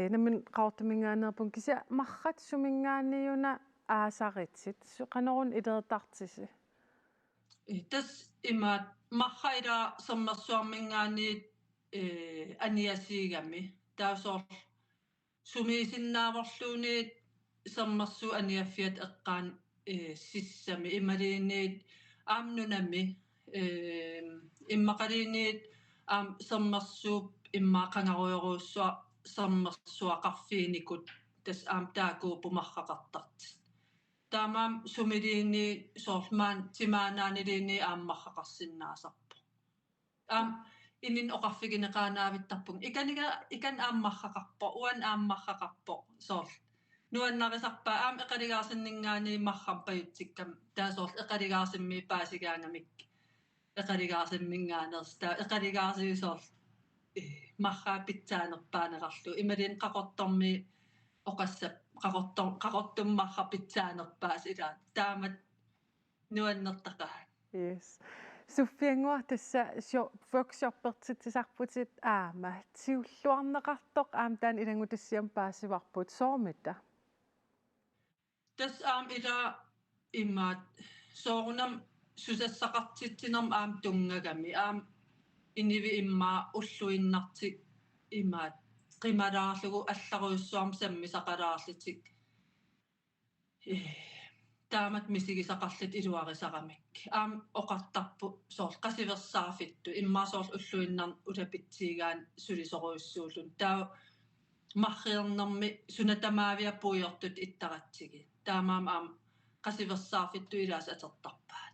namin qaortumingaanerpun kisia marrat sumingaaniuna aasaritsit qanorun ilertartisi. Tas imaat marra ila sermersuarmingaaniit aniasiigami taasoorl sumiisinnaavorluuniit sermersu aniaffiat eqqaan sissami imaliiniit aamnunami immaqaliiniit sermersuup immaaqangaruyoruussua sermersuaqarfiinikut tas taakuu marraqartart taamaam sumiliini soorlmaan timaanaaniliini aammarraqarsinnaasarpu inin oqarfigineqaanaavittarpun ikan aammarraqarpo uan aammarraqarpo soorl nuannarisarpaa eqaligaarsinningaani marram pajuttikkam taasoorl eqaligaarsimmi paasigaangamik eqaligaarsimmingaaners taa eqaligaarsiisoorl marraa pitsaanerpaanerarlu imalin qaqortormi oqassap qaqortummarra pitsaanerpaas ila taamat nuannertaqaa Yes. Suffiengua tassa workshoppertitsisarputit aama tiulluarneqartoq taan ilangutissiam paasivarput soormita. Tas ila immaat soorunam susassaqartitsinerm tungagami inivi immaa ulluinnarti imaat qimalaarlugu allaruissuarm sammisaqalaarlitik taamat misigisaqarlit iluarisaqamik aam oqartarpu soorl qasiversaafittu immasoorl ulluinnar ulapitsiigaan sulisoruissuullun taa marriernermi sunatamaavia puiortut ittaratsigi taamaam aam qasiversaafittu ilaas atertarpaat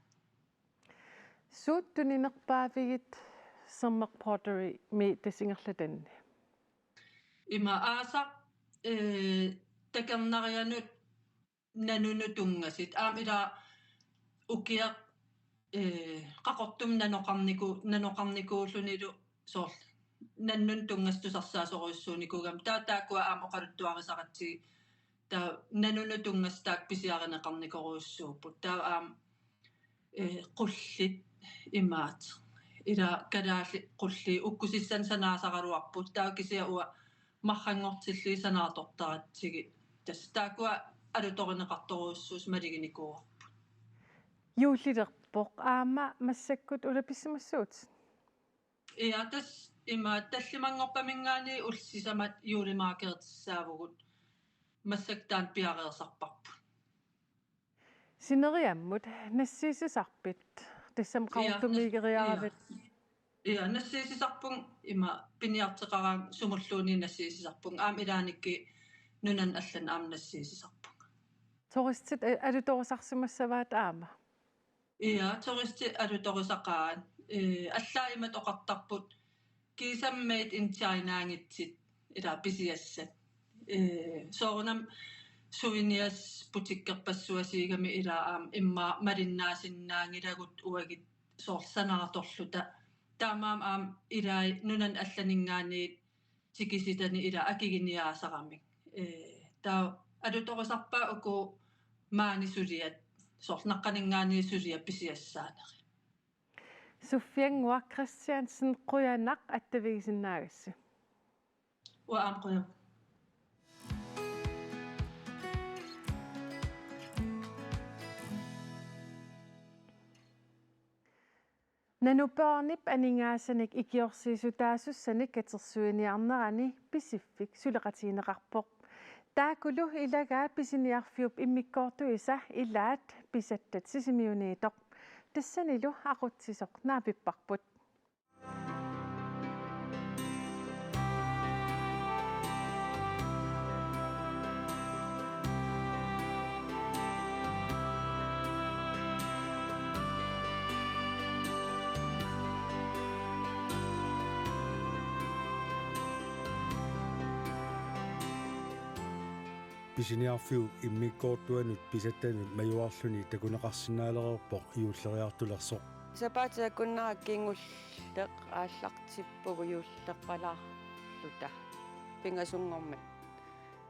suuttuninерpaavigit sermeq pottery mi tasingerlatanni ima aasa takernarianut nanunu tungasit aam ila ukiaq qaqortum nanoqarnikuullunilu soorl nannun tungastusarsaasoriussuunikugam taakua aam oqaluttuarisaqatsigi taa nanunu tungastaak pisiarineqarnikoruussuuput taa aam qullit imaat ila kalaalli qulli ukkusissan sanaasaqaluarput taa kisia ua marrangortilli sanaatortaratsigi tas taakua alutorineqartoruussuus maliginikuuarput juullilerpoq aama massakkut ulapissumassuut ia tas ima tallimangorpamingaani ullsisamat juulimaakertissaavugut massaktaan piareersarparput sineriammut nassiisisarpit tassam qaurtumigeriaravit ia nassiisisarpung ima piniarteqaraang sumulluuni nassiisisarpung aam ilaanikki nunan allan aam nassiisisarpung toristit alutorisarsumassavaat aama ia toristi alutorisaqaan allaa imat oqartarput kiisammait intiarinaangitsit ila pisiassat soorunam souvenirs putikkerpassuasiigami ila aam imma malinnaasinnaagilagut uagit soorsanaatorluta taamaam aam ilai nunan allaningaaniit tikisitani ila akiginiaasaqamik taa alutorisarpaa uku maanisuliat soornaqqaningaani sulia pisiassaaneri Suffiangua Christiansen quyanaq attavigisinnaagassa wa aam quya nanupaarnip aningaasanik ikiorsiisutaasussanik katersuiniarnerani pisiffik suleqatiineqarpoq taakulu ilagaat pisiniarfiup immikkoortuisa ilaat pisattat sisimiuniitoq tassanilu aqutsisoq naapipparput Pisiniarfiu immikkoortuanut pisattanut majuarluni takuneqarsinnaalereerpoq iulleriartulersoq сапаатиаккуннараккиингуллеқ ааллартиппугу юуллерпалаарлута пингасунгормат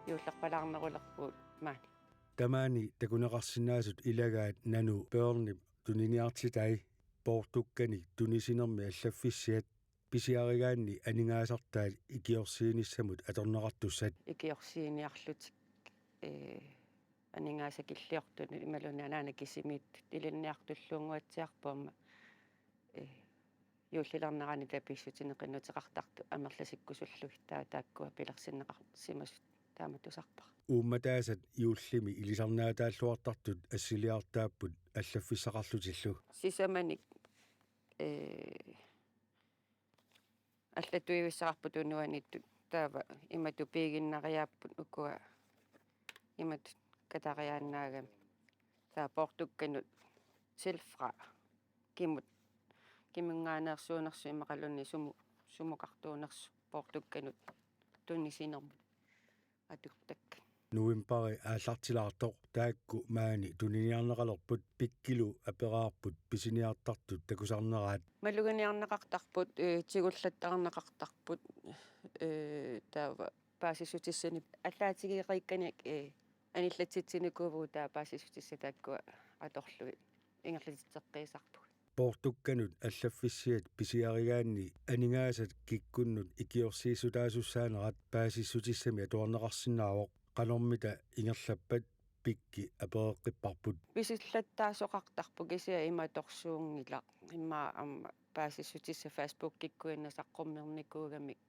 юуллерпалаарнерулерпуут маани тамаани такунеқарсинаасут илагаат нану пеорни тунiniartitai портуккани тунисинерми аллаффиссиат писиаригаанни анингаасартаат икиорсииниссамут аторнеқартуссат икиорсииниарлутик анингаасакиллиортуни ималуни анаана кисимиит илинниартуллуунгуатсиарпуама юуллиларнерани таписсутинеқиннутеқартарту амерласиккусуллуги тааккуа пилерсиннеқарсимасут тааматусарпар уумматаасат юуллими илисарнаатааллуартартут ассилиартааппут аллаффиссақарлутиллу сисаманик аллатуивиссақарпут унуаниттут таава имату пигиннариааппут укуа имат катариааннаагам таа портукканут силфра кимут кимингаанерсуунерсу имақалунни сумукартуунерсу портукканут туннисинермут атуктак нуимпари ааллартилаартоқ таакку маани тунiniarneqalerput пиккилу апераарпут писиниартартут такусарнераат малуганиарнеқартарпут тигуллаттарнеқартарпут таава паасисутиссани аллаатигиеқикканик аниллатситсиникуувуу таа паасисутисса тааккуа аторлуи ингерлатитсеққиисарпуг портукканут аллаффиссиат писиаригаанни анингаасат киккуннут икиорсиисутаасуссаанерат паасиссутиссами атуарнеқарсинаавоқ канормита ингерлаппат пикки апереққиппарпут писиллаттаасоқартарпу кисиа иматорсуунгила имма амма паасиссутисса фейсбук киккуиннасаққуммерникуугамик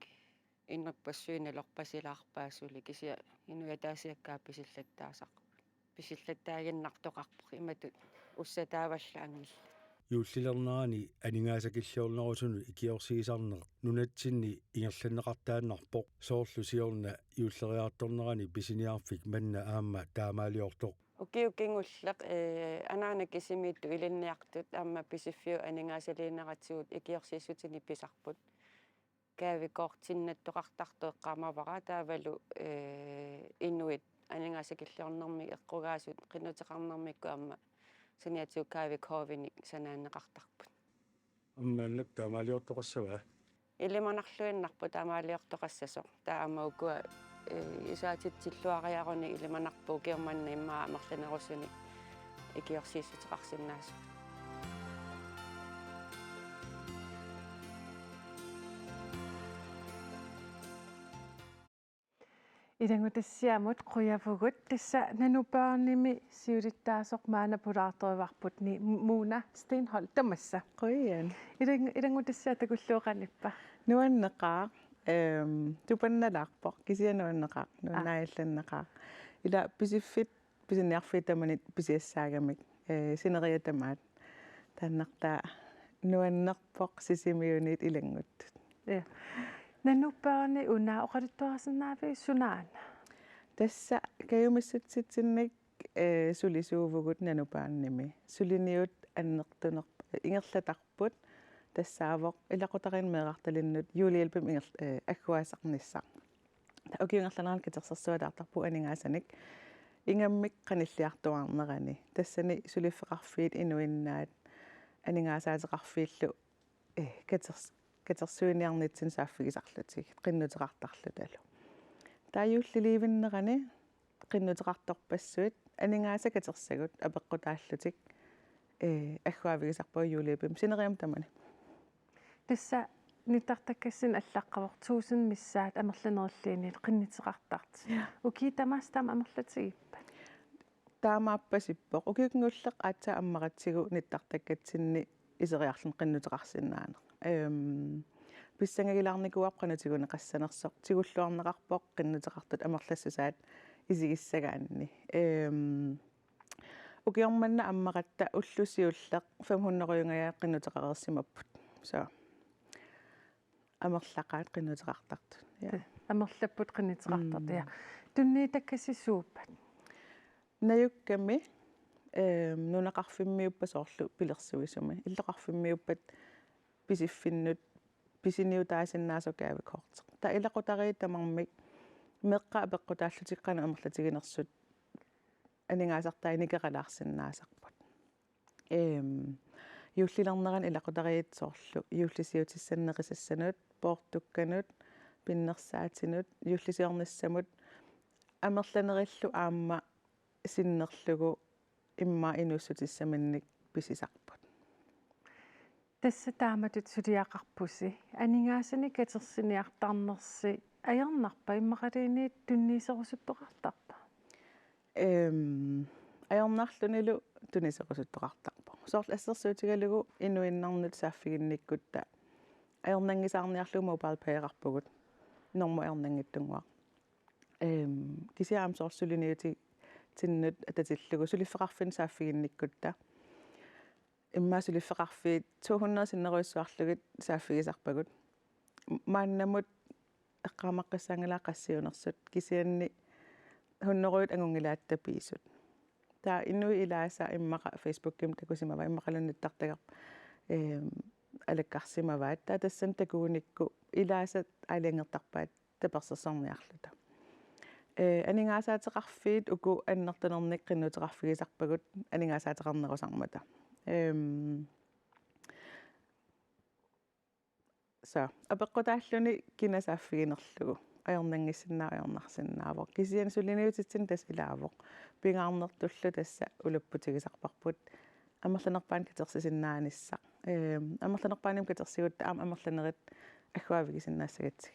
innerpassuinalorpasilaarpaassuli kisia inuataasiakkaa pisillataasaaq pisillataaginnartoqarpoq imatut ussataavalla angil юуллилернерани анигаасакиллиорнерусуну икиорсиисарнеқ нунатсинни ингерланнеқартааннарпоқ соорлу сиорна юуллериарторнерани писиниарфик манна аама таамаалиортоқ укиукингуллақ анаана кисимиитту илинниартут аама писиффиу анигаасалиинератсуут икиорсииссутини писарпут каавикоортиннаттоқартартоэққамавара таавалу инуит анигаасакиллиорнерми эққугаасут қиннутеқарнермикку аама саниатсуу каавикоовиник санааннеқартарпут аммааннак таамаалиортоқассава илиманарлуиннарпу таамаалиортоқассасоқ таамаукуа исаатитсиллуариаруни илиманарпуу киорманна иммаа амерланерусуни икиорсииссутеқарсинаасу Idangutassiamut quyavugut tissa nanupaaarnimi siulittaasoq maana pulaartorivarput ni Mona Stenholdt tamassa Qian idangutassia takulluuqanippa nuanneqaaq tupannalaarpoq kisianuanneqaaq nuanaillanneqaaq ila pisiffit pisinniarfiitamanit pisiassaagamik sineriatamaat taannartaa nuannerpoq sisimiunit ilanguttut ja nanuppaarni unaa oqalittuarsinnaavi sunaana tassa kayumissatsitsinnik sulisuuvugut nanupaannimi suliniut annertunerp ingerlatarput тассаавоқ илақутарин меэқарталиннут юулиалпим ингер аггуасақниссаа окиунгерланерал катерсерсуалаартарпу анигаасаник ингаммик қаниллиартуарнерани тассани сулиффеқарфиит инуиннаат анигаасаатеқарфииллу катерсуиниарнитсин сааффигисарлутиг қиннутеқартарлуталу тааюллиливиннерани қиннутеқарторпассуит анигааса катерсагут апеққутааллутик аггуавигисарпу юулиалпим синериам тамани тасса нитартаккассин аллаққавор 1000 миссаат амерланериллиинит қиннитеқартарт укиитамаастаама амерлатигиппа таамааппасиппоқ укиунгуллеқ аатса аммаратсигу ниттартаккатсинни исериарлун қиннутеқарсинаана писсангагилаарникуап қанутигуне қассанерсоқ тигуллуарнеқарпоқ қиннутеқартут амерлассусаат исигиссагаанни укиорманна аммақатта уллусиуллеқ 500 юнгая қиннутеқарерсимаппут so амерлақаат қиннутеқартартут я амерлаппут қиннитеқартарт я тунниитаккассисууппат наюкками нунақарфиммиуппа соорлу пилерсуисуми иллоқарфиммиуппат писиффиннут писиниутаасиннаасокаавикоортеқ та илақутариитамармик меққа апеққутааллутиққана амерлатигинерсут анигаасартаа никералаарсиннаасарпут юуллилернеран илақутариитсоорлу юуллисиутиссаннеқисассанут поортукканут пиннерсаатинут юуллисиорниссамут амерланериллу аама синнерлугу имма инуссутиссаманник писисарпут тасса тааматут сулиақарпуси анигаасани катерсиниартарнерси аярнарпа иммақалиини тунниисерусуттоқартарпа аярнарлунилу тунисерусуттоқартарпа соорл ассерсуутигалугу инуиннарнут сааффигинниккутта аярнангисаарниарлу мобайл пееқарпугут норма аярнангиттунгуа кисиаам соорсулиниути тиннут ататиллугу сулиффеқарфин сааффигинниккутта имма сулиффеқарфиит 200 синнеруиссуарлугит сааффигисарпагут мааннамут эққаамаққиссаангалаа қассиунерсут кисианни хуннеруит ангунгилаатта пиисут таа инуи илааса иммақа фейсбукким такусимава иммақалунниттартагар алаккарсимаваат таа тассан такууникку илаасат алиангертарпаат таперсерсорниарлута анигаасаатеқарфиит уку аннертанерник қиннутеқарфигисарпагут анигаасаатеқарнерусармата са апеққутааллуни кинасааффигинерлугу аярнангиссиннаариорнарсиннаавоқ кисиан сулиниутитсин тас илаавоқ пингаарнертуллу тасса улаппутигисарпарпут амерланерпаан катерсисиннаанisса амерланерпааним катерсигут аама амерланерит аггуавигисиннаассагатсиг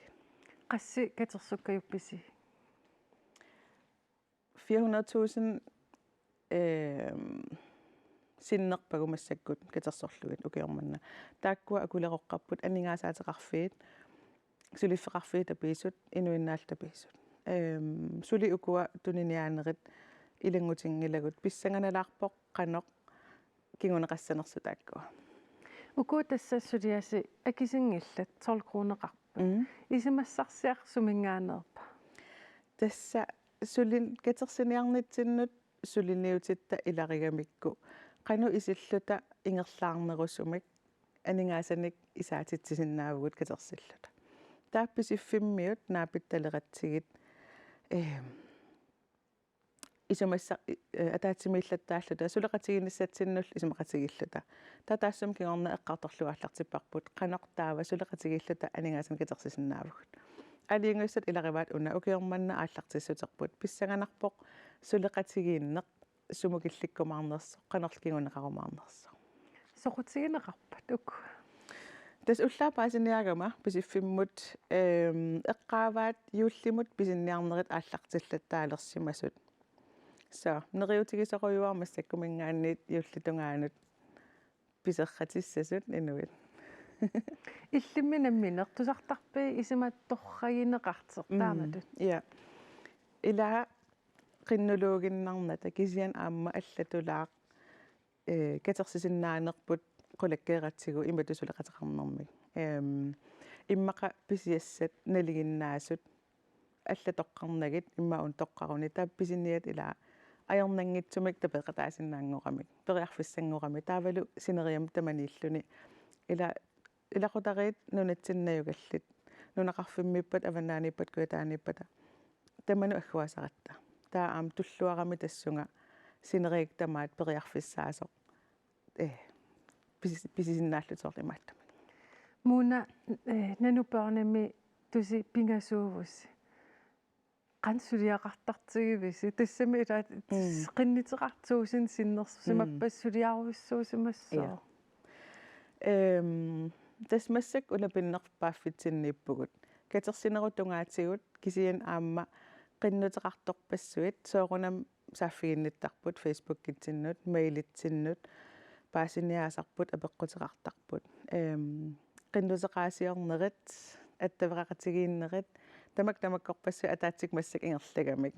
қасси катерсуккаюпписи 400,000 синнерпагумассаккут катерсорлугит укиорманна тааккуа акулероққарпут анигаасаатеқарфиит suliffeqarfii tapiisut inuinnaal tapiisut suli ukua tuniniaanerit ilangutinngilagut pissanganalaarpoq qanoq kinguneqassanersut akkua uku tassa suliasi akisingillat 12 kroneqarpa isimassarsiaq sumingaanerpa tassa sulin katersiniarnitsinnut suliniutitta ilarigamikku qanu isilluta ingerlaarnerusumik aningasanik isaatitsisinnaavagut katersilluta taappisiffimmmiut naapittaleqatsigit isumassa ataatsimiillattaalluta suleqatiginnissatsinnull isumaqatigilluta tataassum kingorna eqqartorluallartipparput qanoq taava suleqatigilluta aningasan katersisinnaavagut aliinguissat ilarivaat una ukiormanna aallartissuterput pissanganarpoq suleqatigiinneq sumukillikkumaarnerso qanorlkinguneqarumaarnerso soqutigineqarpat uk tas ullaapaasinniagama pisiffimmut eqqaavaat yuullimut pisinniarnerit aallartillattaalersimasut so neriutigisoquyuarmassakkumingaanniit yuullitungaanut piserratissasut inuit illimminammineq tusartarpi isimattorragineqarteq taamatut ja ila qinnuluuginnarnata kisian aamma allatulaaq katersisinnaanерпут qulakkeeratsigu imatusuleqateqarnermik immaqa pisiassat naliginnaasut allatoqqarnagit immaun toqqaruni taappisiniat ila ajornangitsumik tapeqataasinnaangoqamik periarfissangoqami taavalu sineriam tamaniilluni ilaqutariit nunatsinnajugallit nunaqarfimmippat avanaanippat kuataanippata tamanu agguasaqatta taa aam tulluarami tassunga sineriik tamaat periarfissaasoq pisisinnaallutorlimaattamik muuna nanupaarnami tusi pingasuuvussi qansuliaqartartigivisi tassami ila qinniteqartuusin sinnersimappassoliaruissuusimassoo tasmassak ulapinnerpaaffitsinniippugut katersinerutungaatigut kisian aamma qinnuteqartorpassuit sooqunam saaffiginnittarput facebookitsinnut mailitsinnut paasiniaasarput apeqquteqartarput qinnuteqaasiornerit attavaqaqatigiinnerit tamakkorpassu ataatzik massak ingerlagamik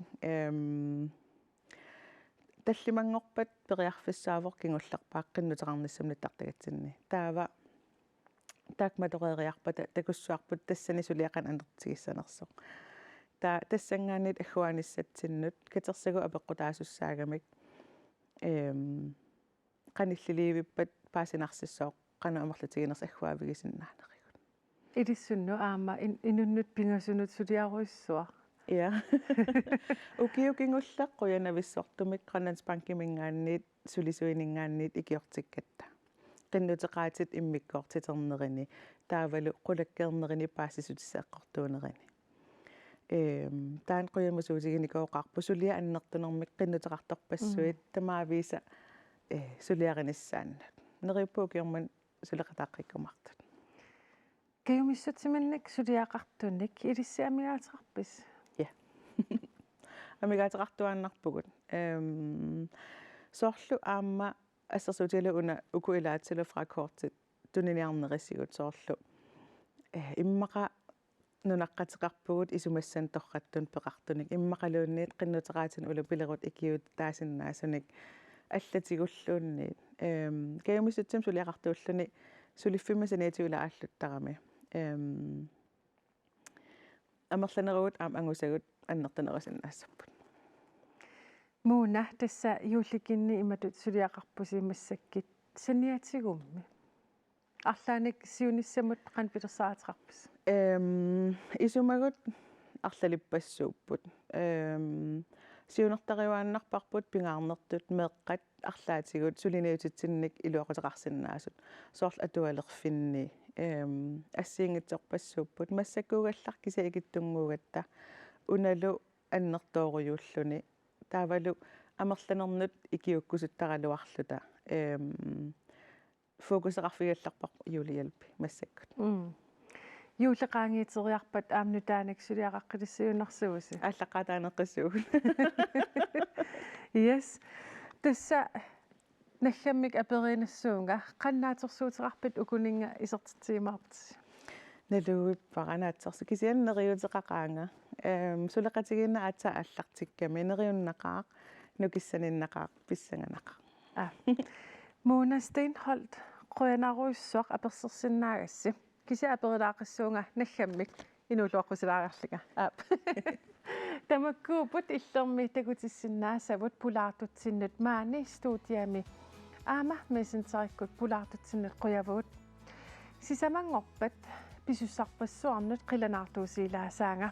таллимангорпат периарфиссаавор кингуллерпаақ qinnuteqarnissamnittartagatsinni таава таакматорериарпата такуссуарпут тассани сулиақан анертигиссанерсоқ тассангаанит аггуаниссатсиннут катерсагу апеққутаасуссаагамик qanilliliivippat paasinarsissooq qanu amерлутигинерс аггуавигисиннаанеригут илиссунну аама инуннут пингассунут сулиаруиссуа ja ukiukingulleqquyanavissortumik qannanspankkimingaanniit sulisuiningaanniit ikiortikkatta qinnutеqaatit immikkoortiternerini taavalu qulakkeernerini paassisutissaaqqortuunerini taan quyamusuusiginikooqarpu sulia annertunermik qinnutеqartorpassuit tamaaviisa suliarinissaannat neriuppuukiorman suleqataaqqikkумартут kayumissutimannik suliaqartunik ilissiamigaataqarpis амигааteqartuaannarpugut soorlu aamma ассерсуутилу уна уку илаатсилу фракоортит тунниарнерисигут соорlu иммаqa нунаққатеқарпугут исумассан торраттун пеқартуник иммақалуунниит qinnuteqaatin улапилерут икиут таасиннаасуник аллатигуллуунниит кayumissutsim сулиақартууллуни сулиффимасаниатигула ааллуттарами амерланеругут аам ангусагут аннертанерисиннаассаппут муна тасса юулликинни иматут сулиақарпусимассаккит саниатигумми арлааник сиуниссамут қан пилерсаатеқарпас исумагут арлалиппассууппут сиунертаривааннарпарпут пингаарнертут меэққат арлаатигут сулиниутитсинник илуақутеқарсинаасут соорл атуалерфинни ассиингитсорпассууппут массаккуугаллар киса икиттунгуугатта уналу аннертооруйууллуни таавалу амерланернут икиуккусуттаралуарлута фокусеқарфигалларпар юлиалпи массаккут юулеқаангиитериарпат аамнутааник сулиақаққилиссиунарсууси ааллаққатаанеққиссуугут yes тасса налламмик аперинассуунга қаннаатерсуутеқарпат укунинга исертитсиимаарпатси налуиппаранаатсерсу кисианнериутеқақаанга сулеқатигинна аата аллартикками нериуннақаақ нукиссаниннақаақ писсанганақақ Mona Stenholdt qoyanaruissuaq apersersinnaagassi kisia aperilaaqissuunga naggammik inuuluoqqusilaagarliga aap tamakkuuput illermi takutissinnaasavut pulaartutsinnut maani studiami aama messenterikkut pulaartutsinnut quyavut sisamangorpat pisussarpassuarnut qilanaartuusiilaasaanga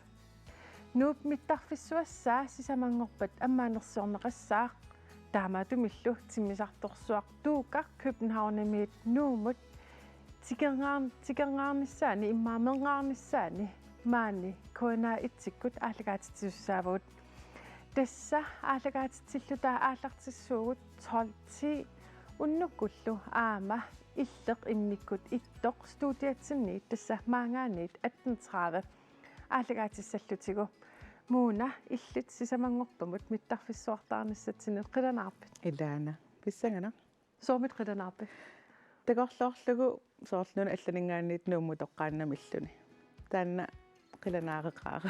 nuup mittarfissuassaa sisamangorpat ammaanersiorneqassaa таамаатумиллу тиммисарторсуақ туукар Københavnamiit nuumut тикерngаарнissaани иммааменгаарнissaani маани куна итсиккут ааллагаатитсуссаавут тасса ааллагаатитсиллутаа ааллартиссуугут 12 уннуккуллу аама иллеқ иммиккут иттоқ студиатсинниит тасса маангаанниит 1830 ааллагаатиссаллутигу Mona illit sisamangorpamut mittarfissuartaarnissatsinet qilanarpit илаана писсангана soomit qilanarpit тагорлорлугу соорлуна алланингаанниит нуумму тоққааннамиллуни таанна qilanaaqeqaaqa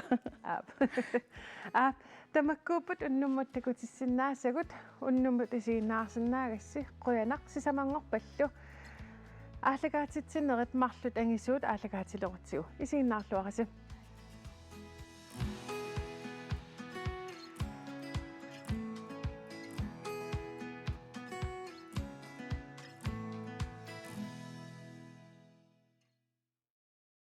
aap tamakkuuput unnummat takutissиннаасагут unnummat isiinnaarsinnaagassi quyanaq sisamangorpallu ааллагаатитсинерит марлут ангисуут ааллагаатилерутсигу isiinnaarluarasi